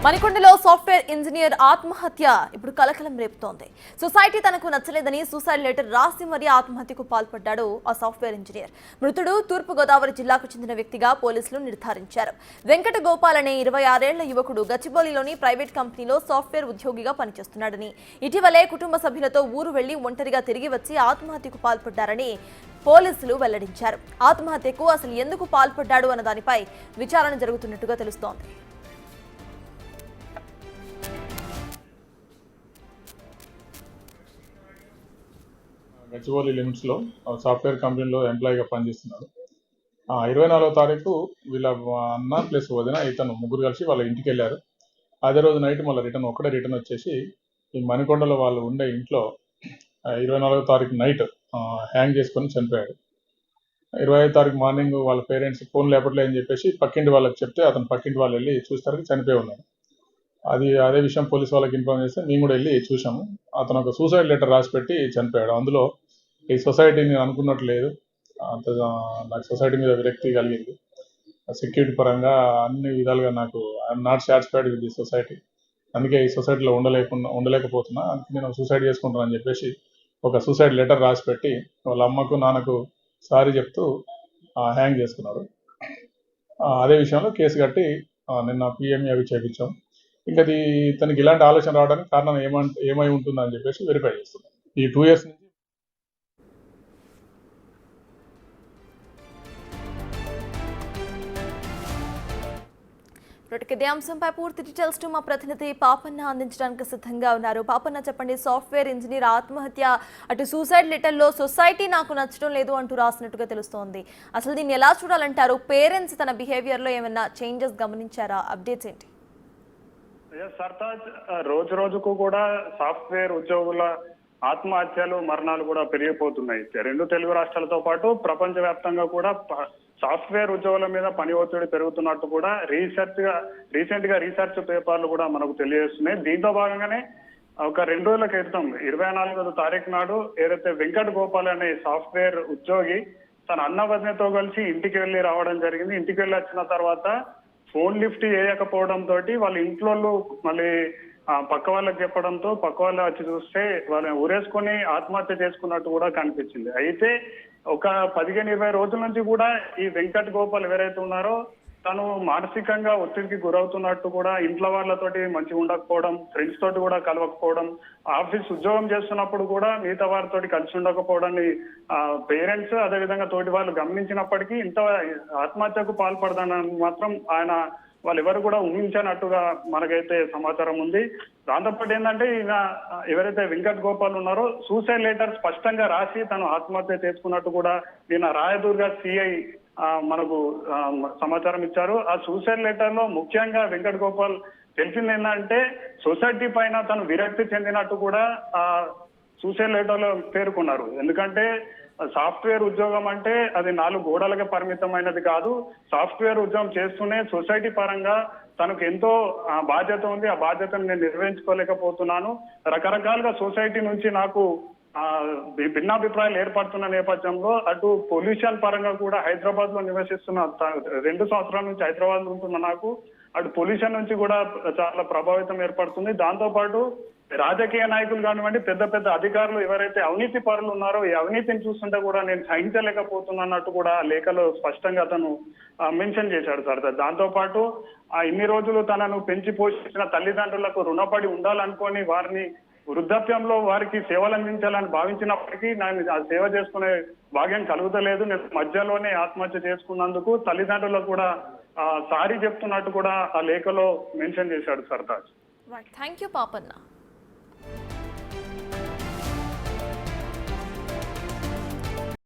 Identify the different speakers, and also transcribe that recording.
Speaker 1: మణికొండలో software engineer ఆత్మహత్య ఇప్పుడు కలకలం రేపుతోంది. సొసైటీ తనకు నచ్చలేదని సూసైడ్ లెటర్ రాసి మరీ ఆత్మహత్యకు పాల్పడ్డాడు ఆ సాఫ్ట్వేర్ ఇంజనీర్. మృతుడు తూర్పు గోదావరి జిల్లాకు చెందిన వ్యక్తిగా పోలీసులు నిర్ధారించారు. వెంకట గోపాల్ అనే 26 ఏళ్ల యువకుడు గచ్చిబౌలిలోని ప్రైవేట్ కంపెనీలో సాఫ్ట్వేర్ ఉద్యోగిగా పనిచేస్తున్నాడని, ఇటీవలే కుటుంబ సభ్యులతో ఊరు వెళ్లి ఒంటరిగా తిరిగి వచ్చి ఆత్మహత్యకు పాల్పడ్డారని పోలీసులు వెల్లడించారు. ఆత్మహత్యకు అసలు ఎందుకు పాల్పడ్డాడు అన్న దానిపై విచారణ జరుగుతున్నట్టుగా తెలుస్తోంది.
Speaker 2: గచ్చిబౌలి లిమిట్స్లో సాఫ్ట్వేర్ కంపెనీలో ఎంప్లాయీగా పనిచేస్తున్నాడు. 24వ తారీఖు వీళ్ళ అన్న ప్లస్ వదిన ఇతను ముగ్గురు కలిసి వాళ్ళ ఇంటికి వెళ్ళారు. అదే రోజు నైట్ మళ్ళీ రిటర్న్ వచ్చేసి ఈ మణికొండలో వాళ్ళు ఉండే ఇంట్లో 24వ తారీఖు నైట్ హ్యాంగ్ చేసుకొని చనిపోయాడు. 25వ తారీఖు మార్నింగ్ వాళ్ళ పేరెంట్స్ ఫోన్ లేపట్లే అని చెప్పేసి పక్కింటి వాళ్ళకి చెప్తే అతను పక్కింటి వాళ్ళు వెళ్ళి చూస్తారు చనిపోయి ఉన్నాడు. అదే విషయం పోలీస్ వాళ్ళకి ఇన్ఫార్మ్ చేస్తే మేము కూడా వెళ్ళి చూసాము. అతను ఒక సూసైడ్ లెటర్ రాసి పెట్టి చనిపోయాడు. అందులో ఈ సొసైటీ నేను అనుకున్నట్టు లేదు, అంత నాకు సొసైటీ మీద విరక్తి కలిగింది. సెక్యూరిటీ పరంగా అన్ని విధాలుగా నాకు I'm not satisfied with the society. అందుకే ఈ సొసైటీలో ఉండలేకపోతున్నా, అందుకే నేను సూసైడ్ చేసుకుంటానని చెప్పేసి ఒక సూసైడ్ లెటర్ రాసి పెట్టి వాళ్ళ అమ్మకు నాన్నకు సారీ చెప్తూ హ్యాంగ్ చేసుకున్నాడు. అదే విషయంలో కేసు కట్టి నిన్న పిఎంఈ అవి చేయించాం. ఇంకా తనకి ఇలాంటి ఆలోచన రావడానికి కారణం ఏమై ఉంటుందని చెప్పేసి వెరిఫై చేస్తున్నాం. ఈ 2 years నుంచి
Speaker 1: ఇదే అంశంపై పూర్తి డీటెయిల్స్ మా ప్రతినిధి పాపన్న అందించడానికి సిద్ధంగా ఉన్నారు. పాపన్న, చెప్పండి, సాఫ్ట్వేర్ ఇంజనీర్ ఆత్మహత్య, అటు సూసైడ్ లెటర్లో సొసైటీ నాకు నచ్చడం లేదు అంటూ రాసినట్టుగా తెలుస్తోంది. అసలు దీన్ని ఎలా చూడాలంటారు? పేరెంట్స్ తన బిహేవియర్లో ఏమైనా చేంజెస్ గమనించారా? అప్డేట్స్ ఏంటి?
Speaker 3: సర్తాజ్, రోజు రోజుకు కూడా సాఫ్ట్వేర్ ఉద్యోగుల ఆత్మహత్యలు మరణాలు కూడా పెరిగిపోతున్నాయి. 2 తెలుగు రాష్ట్రాలతో పాటు ప్రపంచవ్యాప్తంగా కూడా సాఫ్ట్వేర్ ఉద్యోగుల మీద పని ఒత్తిడి పెరుగుతున్నట్టు కూడా రీసెంట్ గా రీసెర్చ్ పేపర్లు కూడా మనకు తెలియజేస్తున్నాయి. దీంతో భాగంగానే ఒక 2 రోజుల క్రితం 24వ తారీఖు నాడు ఏదైతే వెంకట గోపాల్ అనే సాఫ్ట్వేర్ ఉద్యోగి తన అన్న వదినతో కలిసి ఇంటికి వెళ్ళి రావడం జరిగింది. ఇంటికి వెళ్ళి వచ్చిన తర్వాత ఫోన్ లిఫ్ట్ చేయకపోవడం తోటి వాళ్ళ ఇంట్లో మళ్ళీ పక్క వాళ్ళకి చెప్పడంతో పక్క వాళ్ళు వచ్చి చూస్తే వాళ్ళని ఊరేసుకొని ఆత్మహత్య చేసుకున్నట్టు కూడా కనిపించింది. అయితే ఒక 15-20 రోజుల నుంచి కూడా ఈ వెంకట్ గోపాల్ ఎవరైతే ఉన్నారో తను మానసికంగా ఒత్తిడికి గురవుతున్నట్టు కూడా, ఇంట్లో వాళ్ళతోటి మంచిగా ఉండకపోవడం, ఫ్రెండ్స్ తోటి కూడా కలవకపోవడం, ఆఫీస్ ఉద్యోగం చేస్తున్నప్పుడు కూడా మిగతా వారితోటి కలిసి ఉండకపోవడాన్ని పేరెంట్స్ అదేవిధంగా తోటి వాళ్ళు గమనించినప్పటికీ ఇంత ఆత్మహత్యకు పాల్పడదానని మాత్రం వాళ్ళు ఎవరు కూడా ఊహించనట్టుగా మనకైతే సమాచారం ఉంది. దాంతోపాటు ఏంటంటే ఎవరైతే వెంకట్ గోపాల్ ఉన్నారో సూసైడ్ లెటర్ స్పష్టంగా రాసి తను ఆత్మహత్య చేసుకున్నట్టు కూడా నిన్న రాయదుర్గ సిఐ మనకు సమాచారం ఇచ్చారు. ఆ సూసైడ్ లెటర్ లో ముఖ్యంగా వెంకట్ గోపాల్ తెలిసింది ఏంటంటే సొసైటీ పైన తను విరక్తి చెందినట్టు కూడా సూసైడ్ లెటర్ లో పేర్కొన్నారు. ఎందుకంటే సాఫ్ట్వేర్ ఉద్యోగం అంటే అది 4 గోడలకే పరిమితమైనది కాదు. సాఫ్ట్వేర్ ఉద్యోగం చేస్తూనే సొసైటీ పరంగా తనకు ఎంతో బాధ్యత ఉంది. ఆ బాధ్యతను నేను నిర్వహించుకోలేకపోతున్నాను. రకరకాలుగా సొసైటీ నుంచి నాకు భిన్నాభిప్రాయాలు ఏర్పడుతున్న నేపథ్యంలో అటు పొల్యూషన్ పరంగా కూడా హైదరాబాద్ లో నివసిస్తున్న 2 సంవత్సరాల నుంచి హైదరాబాద్ లో ఉంటున్న నాకు అటు పొల్యూషన్ నుంచి కూడా చాలా ప్రభావితం ఏర్పడుతుంది. దాంతో పాటు రాజకీయ నాయకులు కానివ్వండి, పెద్ద పెద్ద అధికారులు ఎవరైతే అవినీతి పరులు ఉన్నారో ఈ అవినీతిని చూస్తుంటే కూడా నేను సహించలేకపోతున్నట్టు కూడా లేఖలో స్పష్టంగా అతను మెన్షన్ చేశాడు సార్. దాంతో పాటు ఇన్ని రోజులు తనను పెంచి పోషించిన తల్లిదండ్రులకు రుణపడి ఉండాలనుకొని వారిని వృద్ధాప్యంలో వారికి సేవలు అందించాలని భావించినప్పటికీ నేను ఆ సేవ చేసుకునే భాగ్యం కలుగుతలేదు. నేను మధ్యలోనే ఆత్మహత్య చేసుకున్నందుకు తల్లిదండ్రులకు కూడా సారీ చెప్తున్నట్టు కూడా ఆ లేఖలో మెన్షన్ చేశాడు సర్తాజ్.
Speaker 1: Thank you Papanna.